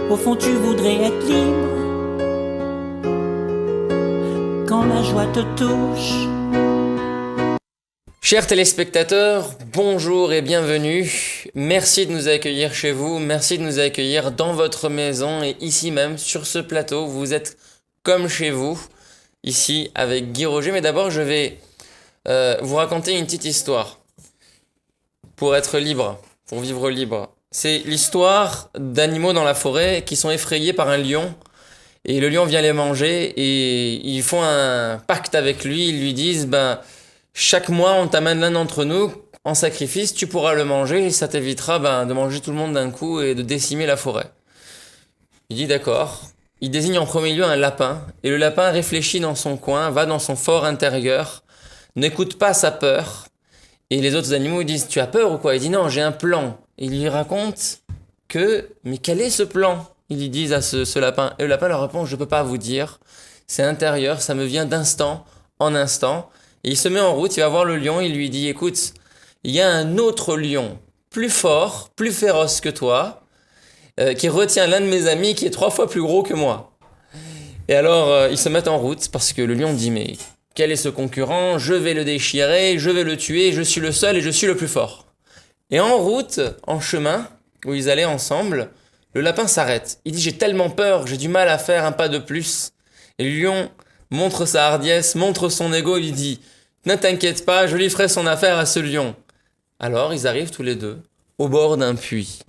Au fond tu voudrais être libre quand la joie te touche. Chers téléspectateurs, bonjour et bienvenue. Merci de nous accueillir chez vous, merci de nous accueillir dans votre maison et ici même sur ce plateau. Vous êtes comme chez vous, ici avec Guy Roger. Mais d'abord, je vais vous raconter une petite histoire pour être libre, pour vivre libre. C'est l'histoire d'animaux dans la forêt qui sont effrayés par un lion. Et le lion vient les manger et ils font un pacte avec lui. Ils lui disent, chaque mois, on t'amène l'un d'entre nous en sacrifice, tu pourras le manger et ça t'évitera de manger tout le monde d'un coup et de décimer la forêt. Il dit d'accord. Il désigne en premier lieu un lapin et le lapin réfléchit dans son coin, va dans son fort intérieur, n'écoute pas sa peur. Et les autres animaux ils disent, tu as peur ou quoi? Il dit non, j'ai un plan. Et il lui raconte mais quel est ce plan? Ils lui disent à ce lapin. Et le lapin leur répond, je peux pas vous dire. C'est intérieur, ça me vient d'instant en instant. Et il se met en route, il va voir le lion, il lui dit, écoute, il y a un autre lion, plus fort, plus féroce que toi, qui retient l'un de mes amis qui est 3 fois plus gros que moi. Et alors, ils se mettent en route parce que le lion dit, mais quel est ce concurrent? Je vais le déchirer, je vais le tuer, je suis le seul et je suis le plus fort. Et en route, en chemin, où ils allaient ensemble, le lapin s'arrête. Il dit, j'ai tellement peur, j'ai du mal à faire un pas de plus. Et le lion montre sa hardiesse, montre son ego, il lui dit, ne t'inquiète pas, je lui ferai son affaire à ce lion. Alors, ils arrivent tous les deux au bord d'un puits.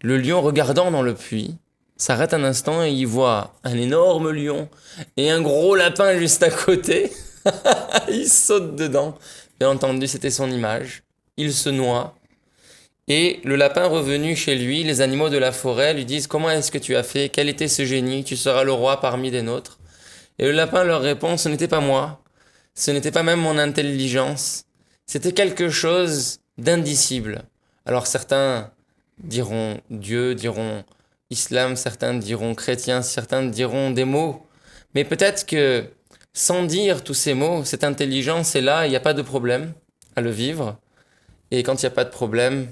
Le lion, regardant dans le puits, s'arrête un instant et il voit un énorme lion et un gros lapin juste à côté. Il saute dedans. Bien entendu, c'était son image. Il se noie. Et le lapin revenu chez lui, les animaux de la forêt lui disent « Comment est-ce que tu as fait? Quel était ce génie? Tu seras le roi parmi les nôtres. » Et le lapin leur répond « Ce n'était pas moi. Ce n'était pas même mon intelligence. C'était quelque chose d'indicible. » Alors certains diront Dieu, diront islam, certains diront chrétien, certains diront des mots. Mais peut-être que sans dire tous ces mots, cette intelligence est là, il n'y a pas de problème à le vivre. Et quand il n'y a pas de problème,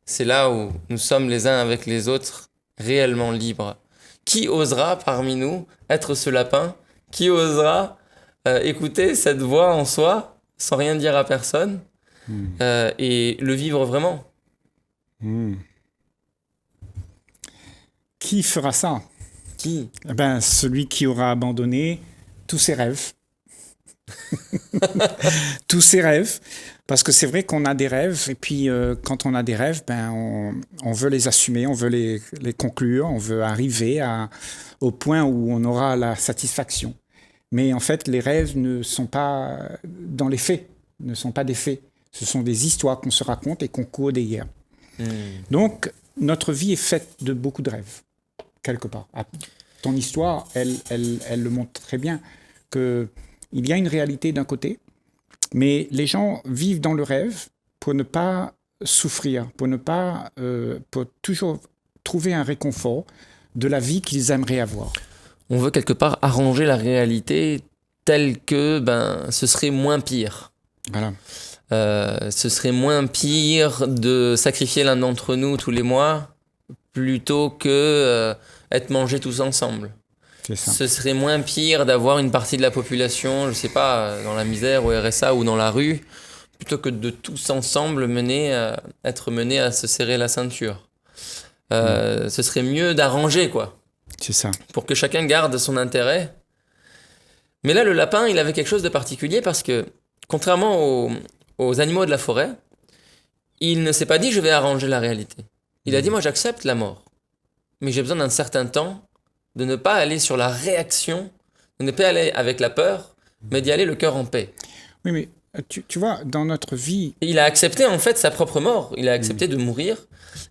c'est là où nous sommes les uns avec les autres réellement libres. Qui osera parmi nous être ce lapin? Qui osera écouter cette voix en soi sans rien dire à personne et le vivre vraiment? Qui fera ça? Qui? Celui qui aura abandonné tous ses rêves. Tous ses rêves. Parce que c'est vrai qu'on a des rêves, et puis quand on a des rêves, on veut les assumer, on veut les conclure, on veut arriver au point où on aura la satisfaction. Mais en fait, les rêves ne sont pas dans les faits, ne sont pas des faits. Ce sont des histoires qu'on se raconte et qu'on court derrière. Donc, notre vie est faite de beaucoup de rêves, quelque part. Ton histoire, elle le montre très bien, qu'il y a une réalité d'un côté, mais les gens vivent dans le rêve pour ne pas souffrir, pour toujours trouver un réconfort de la vie qu'ils aimeraient avoir. On veut quelque part arranger la réalité telle que ce serait moins pire. Voilà. Ce serait moins pire de sacrifier l'un d'entre nous tous les mois plutôt que être mangés tous ensemble. C'est ça. Ce serait moins pire d'avoir une partie de la population, je sais pas, dans la misère, au RSA ou dans la rue, plutôt que de tous ensemble être menés à se serrer la ceinture. Ce serait mieux d'arranger, quoi. C'est ça. Pour que chacun garde son intérêt. Mais là, le lapin, il avait quelque chose de particulier parce que, contrairement aux animaux de la forêt, il ne s'est pas dit « je vais arranger la réalité ». Il a dit « moi, j'accepte la mort, mais j'ai besoin d'un certain temps de ne pas aller sur la réaction, de ne pas aller avec la peur, mais d'y aller le cœur en paix. » Oui, mais tu vois, dans notre vie... Et il a accepté en fait sa propre mort, il a accepté de mourir.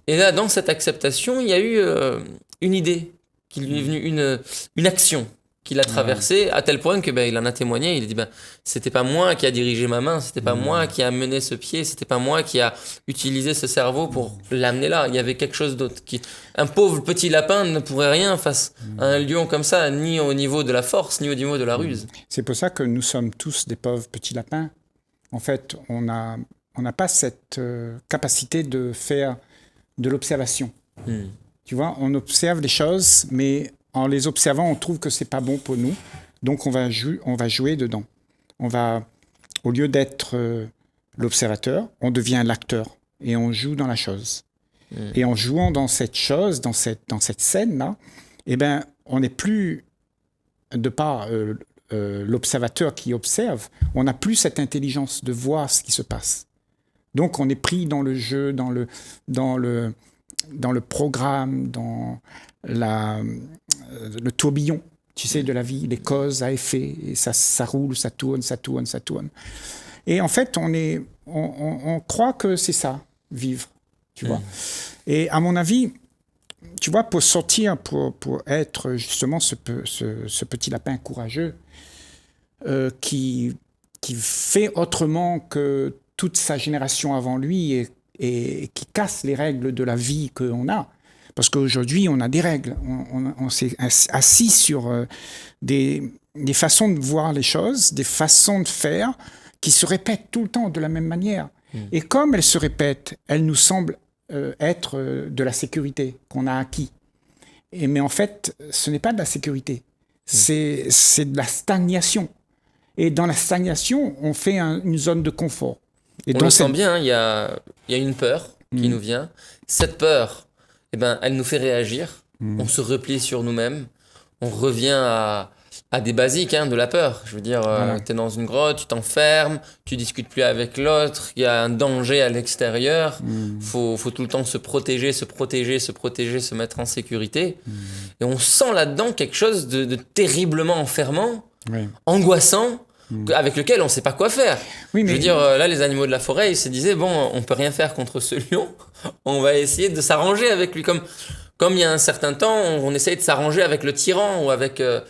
Et là, dans cette acceptation, il y a eu une idée qui lui est venue, une action qui l'a traversé à tel point que il en a témoigné. Il a dit c'était pas moi qui a dirigé ma main, c'était pas moi qui a mené ce pied, c'était pas moi qui a utilisé ce cerveau pour l'amener là. Il y avait quelque chose d'autre. Un pauvre petit lapin ne pourrait rien face à un lion comme ça, ni au niveau de la force, ni au niveau de la ruse. C'est pour ça que nous sommes tous des pauvres petits lapins. En fait, on n'a pas cette capacité de faire de l'observation. Tu vois, on observe les choses, mais en les observant, on trouve que c'est pas bon pour nous. Donc, on va jouer dedans. Au lieu d'être l'observateur, on devient l'acteur et on joue dans la chose. Et en jouant dans cette chose, dans cette scène-là, eh ben, on n'est plus de par l'observateur qui observe, on n'a plus cette intelligence de voir ce qui se passe. Donc, on est pris dans le jeu, dans le programme, dans le tourbillon, tu sais, de la vie, les causes à effet, et ça roule, ça tourne. Et en fait, on croit que c'est ça, vivre, tu vois. Et à mon avis, tu vois, pour sortir, pour être justement ce petit lapin courageux qui fait autrement que toute sa génération avant lui et qui casse les règles de la vie qu'on a. Parce qu'aujourd'hui, on a des règles. On s'est assis sur des façons de voir les choses, des façons de faire qui se répètent tout le temps de la même manière. Et comme elles se répètent, elles nous semblent être de la sécurité qu'on a acquis. Mais en fait, ce n'est pas de la sécurité. C'est de la stagnation. Et dans la stagnation, on fait une zone de confort. Et on le sent bien, il y a une peur qui nous vient. Cette peur, eh ben, elle nous fait réagir. On se replie sur nous-mêmes. On revient à des basiques de la peur. Je veux dire, tu es dans une grotte, tu t'enfermes, tu discutes plus avec l'autre, il y a un danger à l'extérieur. Faut tout le temps se protéger, se mettre en sécurité. Et on sent là-dedans quelque chose de terriblement enfermant, angoissant, avec lequel on ne sait pas quoi faire. Oui, mais... Je veux dire, là, les animaux de la forêt, ils se disaient, bon, on ne peut rien faire contre ce lion, on va essayer de s'arranger avec lui. Comme il y a un certain temps, on essaye de s'arranger avec le tyran ou avec le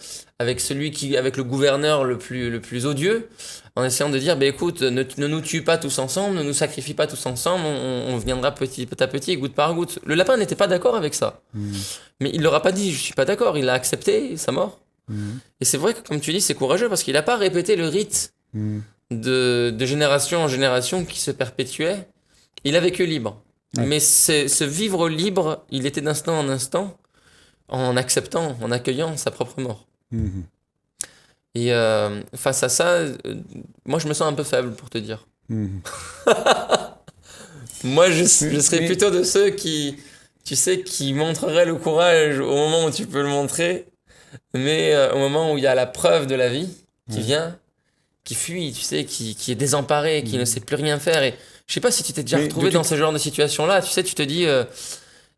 gouverneur le plus odieux, en essayant de dire, écoute, ne nous tue pas tous ensemble, ne nous sacrifie pas tous ensemble, on viendra petit à petit, goutte par goutte. Le lapin n'était pas d'accord avec ça. Mais il ne leur a pas dit, je ne suis pas d'accord, il a accepté sa mort. Et c'est vrai que, comme tu dis, c'est courageux parce qu'il n'a pas répété le rite de génération en génération qui se perpétuait. Il a vécu libre. Mais ce vivre libre, il était d'instant en instant, en acceptant, en accueillant sa propre mort. Et face à ça, moi je me sens un peu faible pour te dire. Moi je serais plutôt de ceux qui, tu sais, qui montreraient le courage au moment où tu peux le montrer, mais au moment où il y a la preuve de la vie qui vient, qui fuit, tu sais, qui est désemparé, qui ne sait plus rien faire. Et je sais pas si tu t'es déjà retrouvé dans ce genre de situation-là. Tu sais, tu te dis,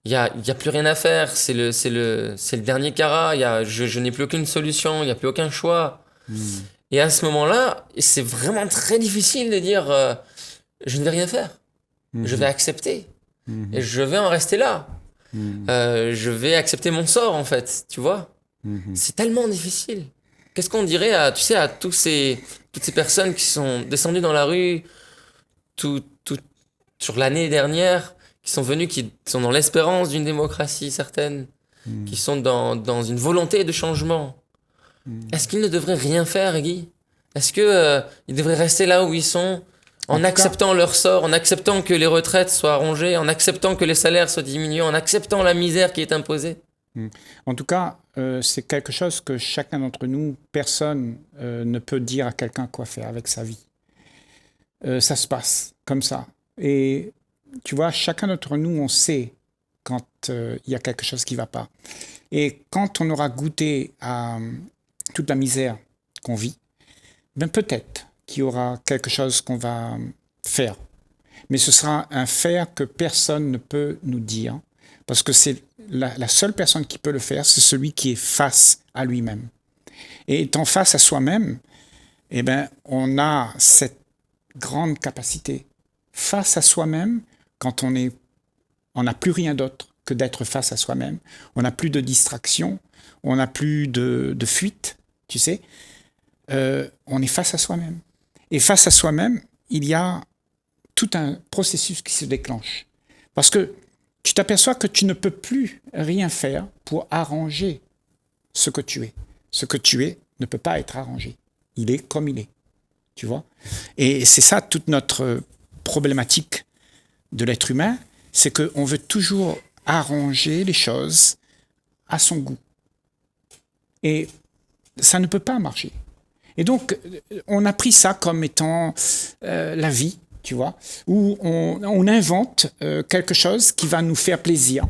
il y a plus rien à faire. C'est le dernier carat. Je n'ai plus aucune solution. Il y a plus aucun choix. Et à ce moment-là, c'est vraiment très difficile de dire, je ne vais rien faire. Je vais accepter. Et je vais en rester là. Je vais accepter mon sort, en fait. Tu vois? C'est tellement difficile. Qu'est-ce qu'on dirait à toutes ces personnes qui sont descendues dans la rue sur l'année dernière, qui sont venues, qui sont dans l'espérance d'une démocratie certaine, qui sont dans une volonté de changement. Est-ce qu'ils ne devraient rien faire, Guy? Est-ce qu'ils devraient rester là où ils sont, en acceptant leur sort, en acceptant que les retraites soient rongées, en acceptant que les salaires soient diminués, en acceptant la misère qui est imposée? En tout cas, c'est quelque chose que chacun d'entre nous, personne ne peut dire à quelqu'un quoi faire avec sa vie. Ça se passe comme ça. Et tu vois, chacun d'entre nous, on sait quand il y a quelque chose qui ne va pas. Et quand on aura goûté à toute la misère qu'on vit, ben peut-être qu'il y aura quelque chose qu'on va faire. Mais ce sera un faire que personne ne peut nous dire, parce que c'est la seule personne qui peut le faire, c'est celui qui est face à lui-même. Et étant face à soi-même, eh ben, on a cette grande capacité. Face à soi-même, quand on n'a plus rien d'autre que d'être face à soi-même, on n'a plus de distraction, on n'a plus de fuite, tu sais, on est face à soi-même. Et face à soi-même, il y a tout un processus qui se déclenche. Parce que tu t'aperçois que tu ne peux plus rien faire pour arranger ce que tu es. Ce que tu es ne peut pas être arrangé. Il est comme il est. Tu vois? Et c'est ça toute notre problématique de l'être humain, c'est qu'on veut toujours arranger les choses à son goût. Et ça ne peut pas marcher. Et donc, on a pris ça comme étant la vie, tu vois, où on invente quelque chose qui va nous faire plaisir.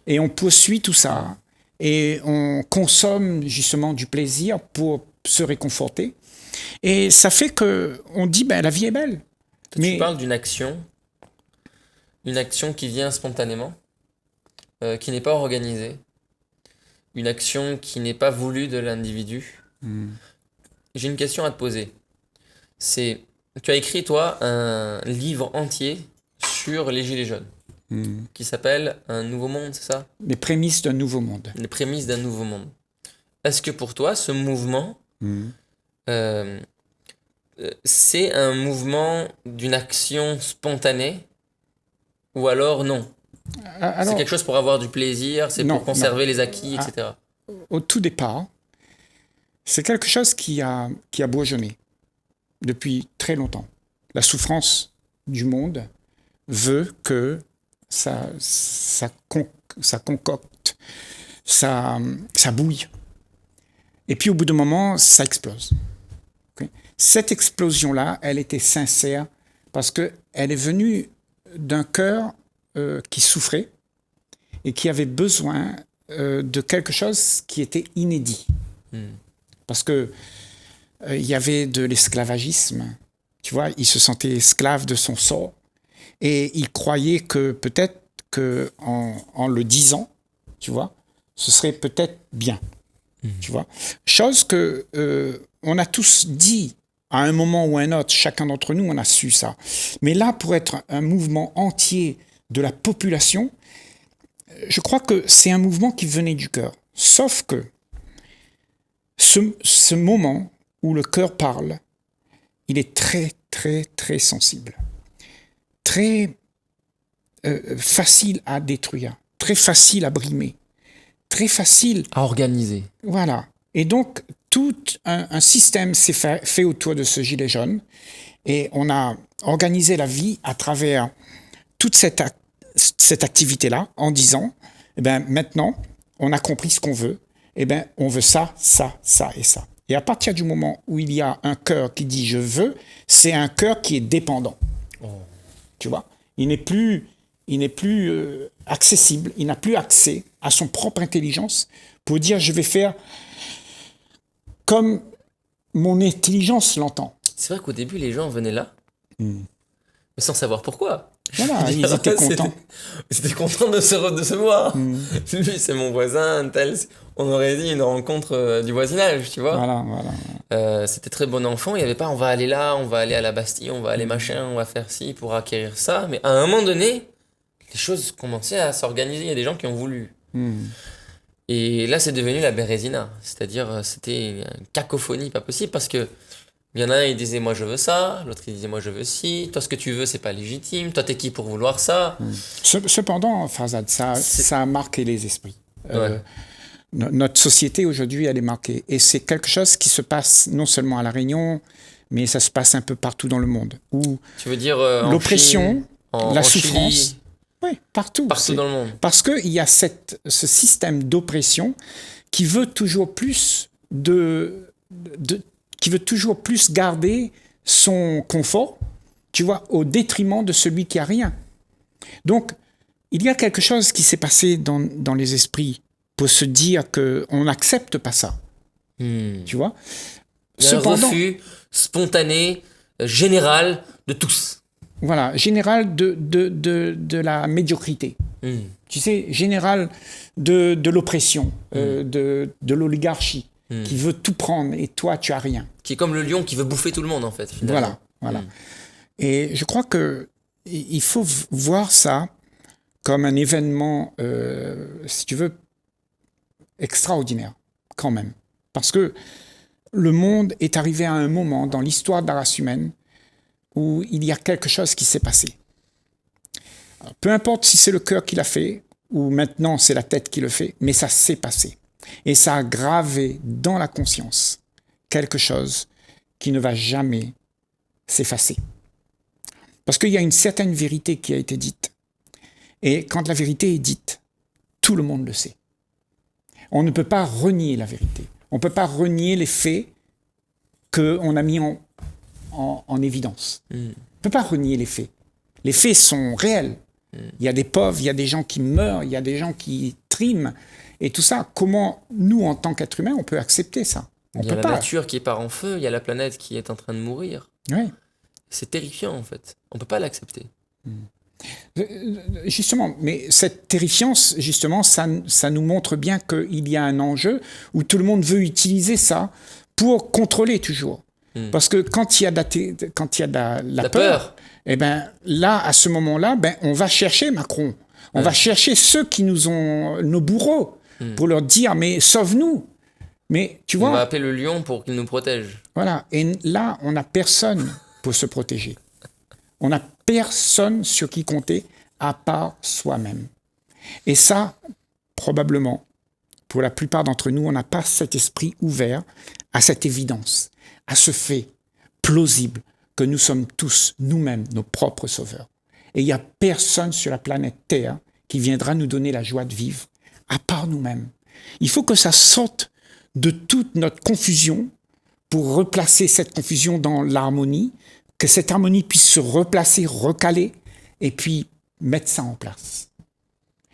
Et on poursuit tout ça. Et on consomme justement du plaisir pour se réconforter. Et ça fait qu'on dit, la vie est belle. Tu parles d'une action qui vient spontanément, qui n'est pas organisée, une action qui n'est pas voulue de l'individu. J'ai une question à te poser. Tu as écrit, toi, un livre entier sur les Gilets jaunes, qui s'appelle Un nouveau monde, c'est ça? Les prémices d'un nouveau monde. Les prémices d'un nouveau monde. Est-ce que pour toi, ce mouvement, c'est un mouvement d'une action spontanée ou alors non? C'est quelque chose pour avoir du plaisir, c'est pour conserver les acquis, etc. Au tout départ, c'est quelque chose qui a bourgeonné depuis très longtemps. La souffrance du monde veut que ça concocte, ça bouille. Et puis au bout d'un moment, ça explose. Okay? Cette explosion-là, elle était sincère parce qu'elle est venue d'un cœur qui souffrait et qui avait besoin de quelque chose qui était inédit. Parce que il y avait de l'esclavagisme, tu vois, il se sentait esclave de son sort et il croyait que peut-être en le disant, tu vois, ce serait peut-être bien, tu vois. Chose que on a tous dit à un moment ou un autre, chacun d'entre nous, on a su ça. Mais là, pour être un mouvement entier de la population, je crois que c'est un mouvement qui venait du cœur. Sauf que ce moment où le cœur parle, il est très, très, très sensible. Très facile à détruire, très facile à brimer, très facile à organiser. Voilà. Et donc, tout un système s'est fait autour de ce gilet jaune et on a organisé la vie à travers toute cette activité-là en disant, maintenant, on a compris ce qu'on veut, on veut ça, ça, ça et ça. Et à partir du moment où il y a un cœur qui dit « je veux », c'est un cœur qui est dépendant. Tu vois, il n'est plus accessible, il n'a plus accès à son propre intelligence pour dire « je vais faire comme mon intelligence l'entend ». C'est vrai qu'au début, les gens venaient là, mais sans savoir pourquoi. Voilà, ils étaient contents. Ils étaient contents de se voir. Lui, c'est mon voisin, tel. On aurait dit une rencontre du voisinage, tu vois. Voilà. C'était très bon enfant. Il n'y avait pas on va aller là, on va aller à la Bastille, on va aller machin, on va faire ci pour acquérir ça. Mais à un moment donné, les choses commençaient à s'organiser. Il y a des gens qui ont voulu. Et là, c'est devenu la Bérésina. C'est-à-dire, c'était une cacophonie pas possible parce que il y en a un, il disait moi je veux ça, l'autre il disait moi je veux ci, toi ce que tu veux c'est pas légitime, toi t'es qui pour vouloir ça. Cependant, Farzad, ça a marqué les esprits. Notre société aujourd'hui, elle est marquée. Et c'est quelque chose qui se passe non seulement à La Réunion, mais ça se passe un peu partout dans le monde. Où tu veux dire l'oppression, la souffrance, Chili, oui, partout. Partout dans le monde. Parce qu'il y a ce système d'oppression qui veut toujours plus qui veut toujours plus garder son confort, tu vois, au détriment de celui qui a rien. Donc, il y a quelque chose qui s'est passé dans les esprits pour se dire qu'on n'accepte pas ça. Tu vois? Cependant, un refus spontané, général de tous. Voilà, général de la médiocrité. Tu sais, général de l'oppression, de l'oligarchie. Qui veut tout prendre et toi tu as rien. Qui est comme le lion qui veut bouffer tout le monde en fait finalement. Voilà. Et je crois que il faut voir ça comme un événement, si tu veux, extraordinaire quand même. Parce que le monde est arrivé à un moment dans l'histoire de la race humaine où il y a quelque chose qui s'est passé. Alors, peu importe si c'est le cœur qui l'a fait ou maintenant c'est la tête qui le fait, mais ça s'est passé. Et ça a gravé dans la conscience quelque chose qui ne va jamais s'effacer. Parce qu'il y a une certaine vérité qui a été dite. Et quand la vérité est dite, tout le monde le sait. On ne peut pas renier la vérité. On ne peut pas renier les faits qu'on a mis en évidence. On ne peut pas renier les faits. Les faits sont réels. Il y a des pauvres, il y a des gens qui meurent, il y a des gens qui triment. Et tout ça, comment nous, en tant qu'êtres humains, on peut accepter ça? Il y a la nature qui part en feu, il y a la planète qui est en train de mourir. Oui. C'est terrifiant, en fait. On ne peut pas l'accepter. Justement, mais cette terrifiance, justement, ça nous montre bien qu'il y a un enjeu où tout le monde veut utiliser ça pour contrôler toujours. Parce que quand il y a de la peur, eh ben, là, à ce moment-là, ben, on va chercher Macron. On va chercher ceux qui nous ont, nos bourreaux, pour leur dire, mais sauve-nous. Mais tu vois, on va appeler le lion pour qu'il nous protège. Voilà. Et là, on n'a personne pour se protéger. On n'a personne sur qui compter à part soi-même. Et ça, probablement, pour la plupart d'entre nous, on n'a pas cet esprit ouvert à cette évidence, à ce fait plausible que nous sommes tous, nous-mêmes, nos propres sauveurs. Et il n'y a personne sur la planète Terre qui viendra nous donner la joie de vivre, à part nous-mêmes. Il faut que ça sorte de toute notre confusion pour replacer cette confusion dans l'harmonie, que cette harmonie puisse se replacer, recaler, et puis mettre ça en place.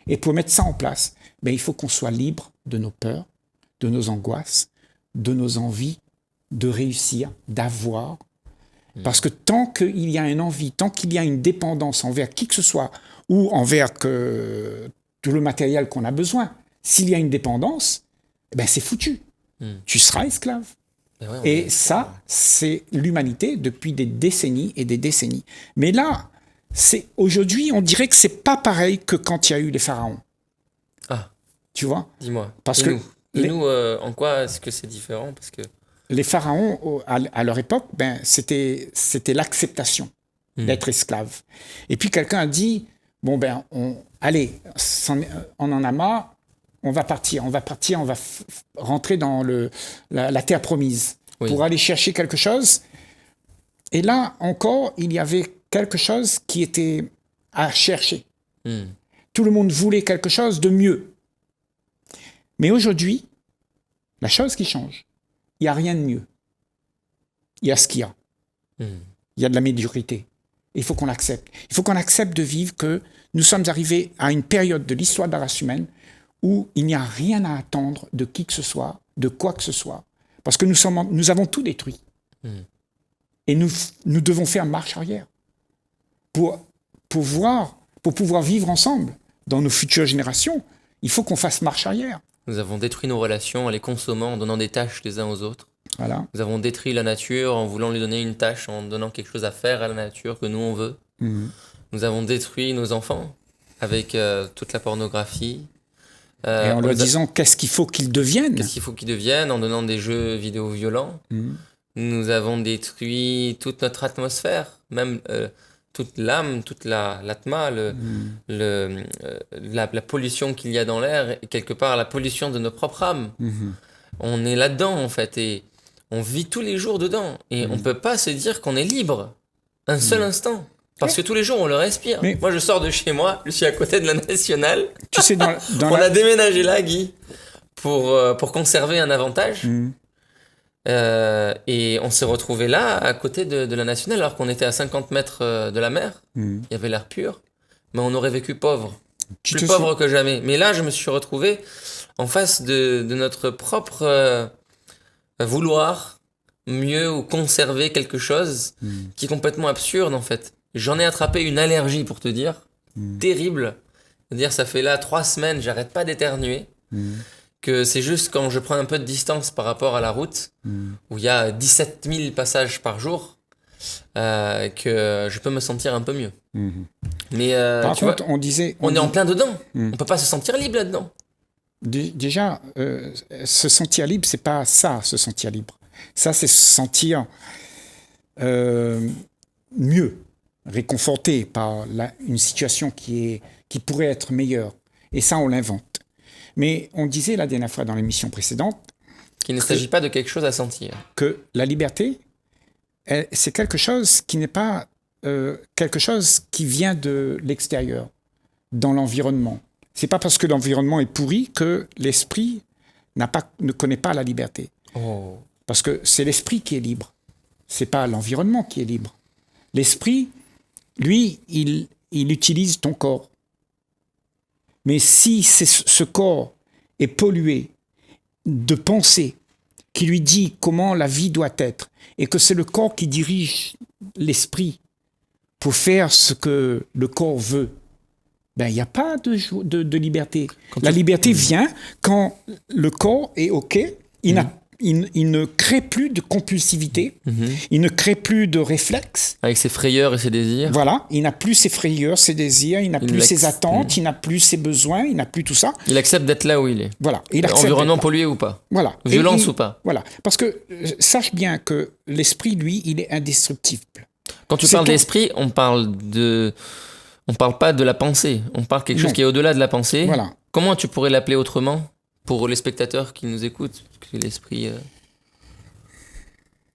Et pour mettre ça en place, ben, il faut qu'on soit libre de nos peurs, de nos angoisses, de nos envies, de réussir, d'avoir. Parce que tant qu'il y a une envie, tant qu'il y a une dépendance envers qui que ce soit, ou envers tout le matériel qu'on a besoin, s'il y a une dépendance, ben c'est foutu. Tu seras esclave. Et ça, c'est l'humanité depuis des décennies et des décennies. Mais là, aujourd'hui, on dirait que c'est pas pareil que quand il y a eu les pharaons. Ah. Tu vois? Dis-moi. Parce que nous, en quoi est-ce que c'est différent? Parce que les pharaons, à leur époque, ben, c'était l'acceptation d'être esclave. Et puis quelqu'un a dit, bon ben, allez, on en a marre, on va partir, on va rentrer dans la terre promise pour aller chercher quelque chose. Et là encore, il y avait quelque chose qui était à chercher. Tout le monde voulait quelque chose de mieux. Mais aujourd'hui, la chose qui change, il n'y a rien de mieux. Il y a ce qu'il y a. Il y a de la médiocrité. Il faut qu'on l'accepte. Il faut qu'on accepte de vivre que nous sommes arrivés à une période de l'histoire de la race humaine où il n'y a rien à attendre de qui que ce soit, de quoi que ce soit. Parce que nous avons tout détruit. Et nous devons faire marche arrière pour pouvoir vivre ensemble dans nos futures générations. Il faut qu'on fasse marche arrière. Nous avons détruit nos relations en les consommant, en donnant des tâches les uns aux autres. Voilà. Nous avons détruit la nature en voulant lui donner une tâche, en donnant quelque chose à faire à la nature que nous on veut. Nous avons détruit nos enfants avec toute la pornographie. Et en leur disant qu'est-ce qu'il faut qu'ils deviennent. Qu'est-ce qu'il faut qu'ils deviennent en donnant des jeux vidéo violents. Nous avons détruit toute notre atmosphère, même toute l'âme, toute l'atma, la pollution qu'il y a dans l'air, et quelque part la pollution de nos propres âmes. On est là-dedans en fait, et on vit tous les jours dedans. Et on ne peut pas se dire qu'on est libre un seul instant. Parce que tous les jours, on le respire. Mais moi, je sors de chez moi, je suis à côté de la Nationale. Tu sais, on a déménagé là, Guy, pour conserver un avantage. Et on s'est retrouvé là, à côté de la Nationale, alors qu'on était à 50 mètres de la mer. Il y avait l'air pur. Mais on aurait vécu pauvre. Plus pauvre que jamais. Mais là, je me suis retrouvé en face de notre propre vouloir mieux ou conserver quelque chose qui est complètement absurde, en fait. J'en ai attrapé une allergie, pour te dire, terrible. C'est-à-dire, ça fait là 3 semaines, j'arrête pas d'éternuer. Que c'est juste quand je prends un peu de distance par rapport à la route, où il y a 17 000 passages par jour, que je peux me sentir un peu mieux. Mais par contre, on est en plein dedans. On peut pas se sentir libre là-dedans. Déjà, se sentir libre, c'est pas ça, se sentir libre. Ça, c'est se sentir mieux, réconforté par une situation qui pourrait être meilleure. Et ça, on l'invente. Mais on disait la dernière fois dans l'émission précédente qu'il ne s'agit pas de quelque chose à sentir. Que la liberté, c'est quelque chose qui n'est pas quelque chose qui vient de l'extérieur, dans l'environnement. C'est pas parce que l'environnement est pourri que l'esprit ne connaît pas la liberté. Oh. Parce que c'est l'esprit qui est libre. C'est pas l'environnement qui est libre. L'esprit, lui, il utilise ton corps. Mais si ce corps est pollué de pensée qui lui dit comment la vie doit être, et que c'est le corps qui dirige l'esprit pour faire ce que le corps veut, ben, il n'y a pas de liberté. La liberté vient quand le corps est OK, il ne crée plus de compulsivité, il ne crée plus de réflexes. Avec ses frayeurs et ses désirs. Voilà, il n'a plus ses frayeurs, ses désirs, il n'a plus ses attentes, il n'a plus ses besoins, il n'a plus tout ça. Il accepte d'être là où il est. Voilà. Il accepte environnement pollué ou pas. Voilà. Violence ou pas. Voilà. Parce que sache bien que l'esprit, lui, il est indestructible. Quand tu parles d'esprit, on parle pas de la pensée. On parle quelque chose qui est au-delà de la pensée. Voilà. Comment tu pourrais l'appeler autrement pour les spectateurs qui nous écoutent? Parce que l'esprit...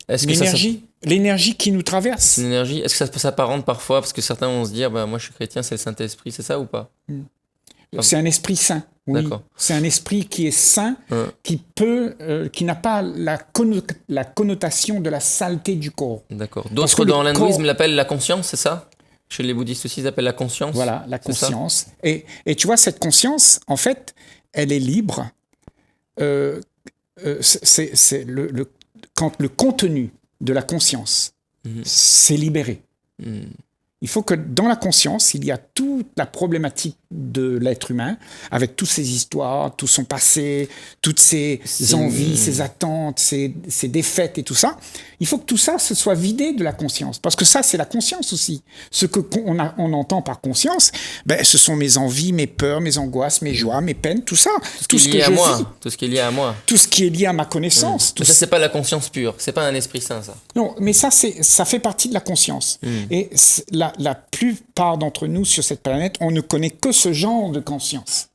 Est-ce que l'énergie qui nous traverse. C'est une énergie. Est-ce que ça s'apparente parfois? Parce que certains vont se dire, bah, moi je suis chrétien, c'est le Saint-Esprit. C'est ça ou pas? C'est un esprit saint. Oui. D'accord. C'est un esprit qui est saint, qui n'a pas la connotation de la saleté du corps. D'accord. D'autres dans l'hindouisme l'appellent la conscience, c'est ça? Chez les bouddhistes aussi, ils appellent la conscience. Voilà, la conscience. Et tu vois, cette conscience, en fait, elle est libre. C'est quand le contenu de la conscience s'est libéré. Il faut que dans la conscience, il y a toute la problématique de l'être humain, avec toutes ses histoires, tout son passé, toutes ses envies, ses attentes, ses défaites et tout ça. Il faut que tout ça se soit vidé de la conscience. Parce que ça, c'est la conscience aussi. Ce qu'on entend par conscience, ben, ce sont mes envies, mes peurs, mes angoisses, mes joies, mes peines, tout ça. Tout ce qui est lié à moi. Tout ce qui est lié à moi. Tout ce qui est lié à ma connaissance. Mais ça, c'est pas la conscience pure. C'est pas un esprit saint, ça. Non, mais ça fait partie de la conscience. Et la plupart d'entre nous sur cette planète, on ne connaît que ce genre de conscience,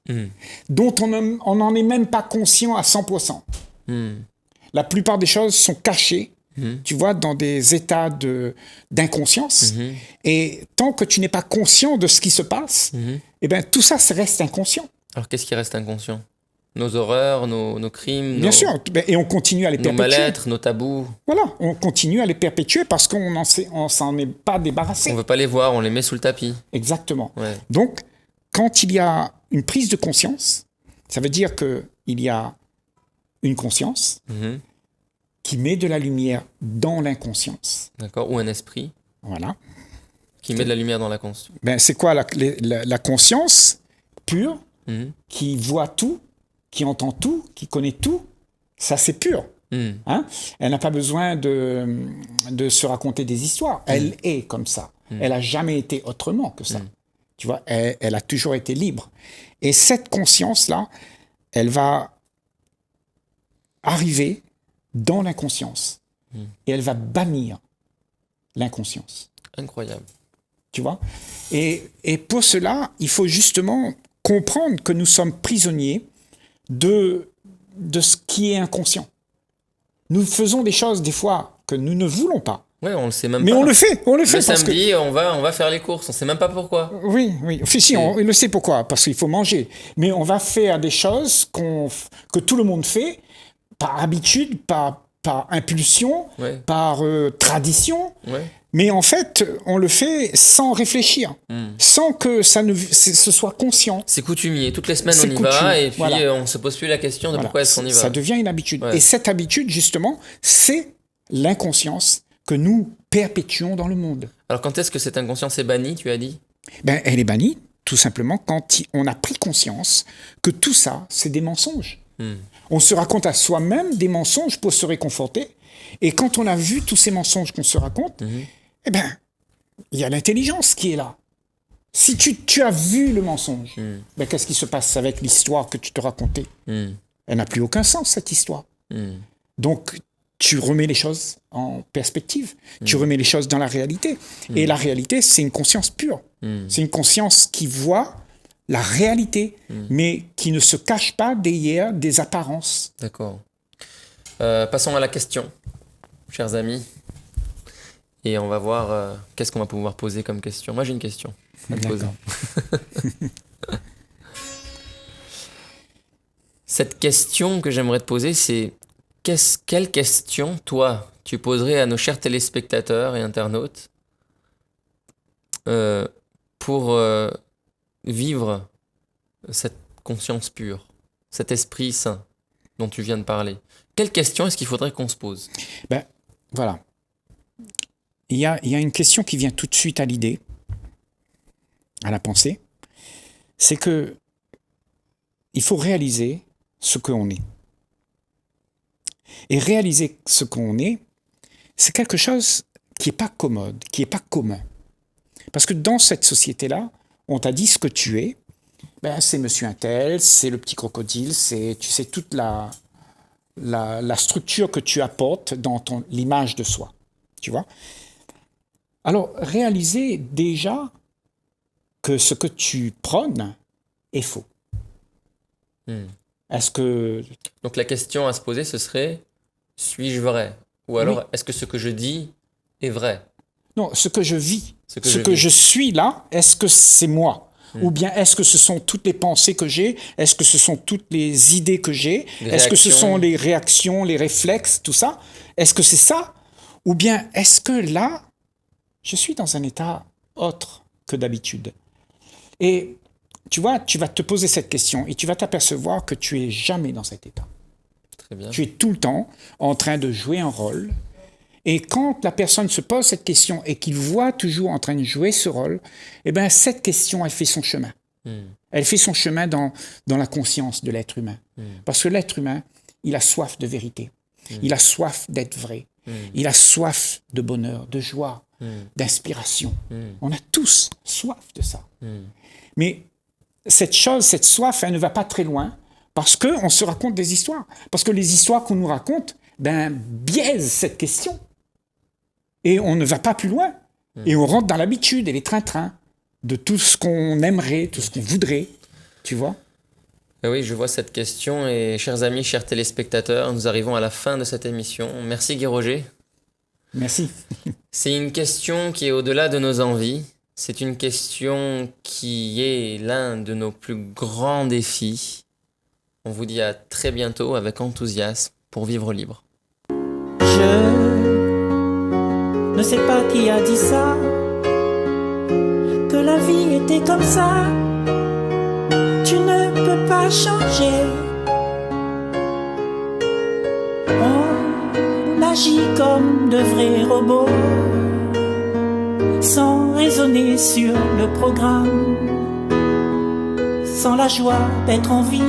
dont on n'en est même pas conscient à 100%. La plupart des choses sont cachées, tu vois, dans des états d'inconscience. Et tant que tu n'es pas conscient de ce qui se passe, eh ben, tout ça reste inconscient. Alors, qu'est-ce qui reste inconscient? Nos horreurs, nos crimes, bien sûr, et on continue à les perpétuer. Nos mal-être, nos tabous. Voilà, on continue à les perpétuer parce qu'on s'en est pas débarrassé. On veut pas les voir, on les met sous le tapis. Exactement. Ouais. Donc, quand il y a une prise de conscience, ça veut dire qu'il y a une conscience qui met de la lumière dans l'inconscience. D'accord, ou un esprit. Voilà. Qui met de la lumière dans la conscience. Ben, c'est quoi la conscience pure qui voit tout, qui entend tout, qui connaît tout? Ça, c'est pur. Hein? Elle n'a pas besoin de se raconter des histoires. Elle est comme ça. Elle n'a jamais été autrement que ça. Tu vois, elle a toujours été libre. Et cette conscience-là, elle va arriver dans l'inconscience. Et elle va bannir l'inconscience. Incroyable. Tu vois? Et pour cela, il faut justement comprendre que nous sommes prisonniers de ce qui est inconscient. Nous faisons des choses, des fois, que nous ne voulons pas. Oui, on le sait même mais pas. Mais on le fait le parce samedi, que... on va faire les courses, on sait même pas pourquoi. Oui. Si, on le sait pourquoi, parce qu'il faut manger. Mais on va faire des choses que tout le monde fait, par habitude, par impulsion, par tradition. Ouais. Mais en fait, on le fait sans réfléchir, sans que ce soit conscient. C'est coutumier. Toutes les semaines, on y va et puis on se pose plus la question de pourquoi est-ce qu'on y va. Ça devient une habitude. Ouais. Et cette habitude, justement, c'est l'inconscience que nous perpétuons dans le monde. Alors, quand est-ce que cette inconscience est bannie, tu as dit? Ben, elle est bannie, tout simplement, quand on a pris conscience que tout ça, c'est des mensonges. On se raconte à soi-même des mensonges pour se réconforter. Et quand on a vu tous ces mensonges qu'on se raconte, eh ben, il y a l'intelligence qui est là. Si tu as vu le mensonge, ben, qu'est-ce qui se passe avec l'histoire que tu te racontais? Elle n'a plus aucun sens, cette histoire. Donc, tu remets les choses en perspective. Tu remets les choses dans la réalité. Et la réalité, c'est une conscience pure. C'est une conscience qui voit la réalité, mais qui ne se cache pas derrière des apparences. D'accord. Passons à la question, chers amis. Et on va voir qu'est-ce qu'on va pouvoir poser comme question. Moi, j'ai une question à te poser. Cette question que j'aimerais te poser, c'est quelle question, toi, tu poserais à nos chers téléspectateurs et internautes pour vivre cette conscience pure, cet esprit saint dont tu viens de parler? Quelle question est-ce qu'il faudrait qu'on se pose? Ben, voilà. Il y a une question qui vient tout de suite à l'idée, à la pensée, c'est que il faut réaliser ce qu'on est. Et réaliser ce qu'on est, c'est quelque chose qui n'est pas commode, qui n'est pas commun. Parce que dans cette société-là, on t'a dit ce que tu es, ben, c'est monsieur untel, c'est le petit crocodile, c'est, tu sais, toute la structure que tu apportes dans l'image de soi. Tu vois? Alors, réaliser déjà que ce que tu prônes est faux. Est-ce que... Donc la question à se poser, ce serait, suis-je vrai? Ou alors, Oui. est-ce que ce que je dis est vrai? Non, ce que je vis, Ce ce que que je je suis là, est-ce que c'est moi? Ou bien est-ce que ce sont toutes les pensées que j'ai? Est-ce que ce sont toutes les idées que j'ai? Les Est-ce que ce réactions. sont les réactions, les réflexes, tout ça? Est-ce que c'est ça? Ou bien est-ce que là, je suis dans un état autre que d'habitude? Et tu vois, tu vas te poser cette question et tu vas t'apercevoir que tu es jamais dans cet état. Très bien. Tu es tout le temps en train de jouer un rôle. Et quand la personne se pose cette question et qu'il voit toujours en train de jouer ce rôle, eh bien, cette question, elle fait son chemin. Elle fait son chemin dans la conscience de l'être humain. Parce que l'être humain, il a soif de vérité. Il a soif d'être vrai. Il a soif de bonheur, de joie, d'inspiration. On a tous soif de ça. Mais cette chose, cette soif, elle ne va pas très loin parce qu'on se raconte des histoires. Parce que les histoires qu'on nous raconte, ben, biaisent cette question. Et on ne va pas plus loin. Et on rentre dans l'habitude et les trains-trains de tout ce qu'on aimerait, tout ce qu'on voudrait. Tu vois? Oui, je vois cette question et chers amis, chers téléspectateurs, nous arrivons à la fin de cette émission. Merci Guy Roger. Merci. C'est une question qui est au-delà de nos envies. C'est une question qui est l'un de nos plus grands défis. On vous dit à très bientôt avec enthousiasme pour vivre libre. Je ne sais pas qui a dit ça, que la vie était comme ça. Tu ne peux pas changer. On agit comme de vrais robots, sans raisonner sur le programme, sans la joie d'être en vie.